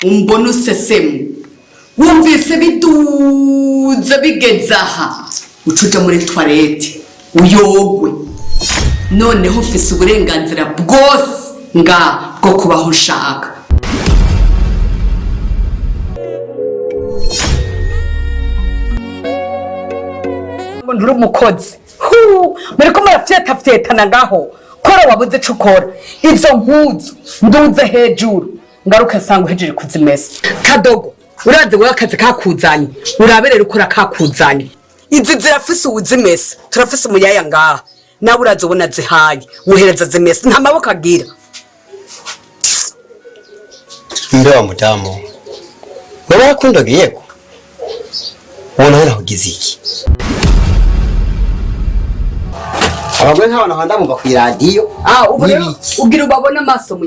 umbona usesemu wumvise biduza bigeze aha ucuja muri toilette uyogwe noneho ufise uburenganzira bwose bwo kubaho ushaka. Nduri umukozi muriko murafyetafyetana ngaho kora wabuze cukora ivyo mpuzu nduze hejuru ngaruka nsanga uhejeje kuzimesa. Kadogo uraze wowe akazi kakuzanye uraberera ukora kakuzanye izi zirafise ubuzimesa turafise umuyaya ngaha nawe uraze ubona zihaye muhereza zimesa nta maboko agira. Mbe wa mudamu wewe wakundagiye ko ubona hano ugize iki? Abagwe nk'abana handa bumva ku radio ugira ubabona amaso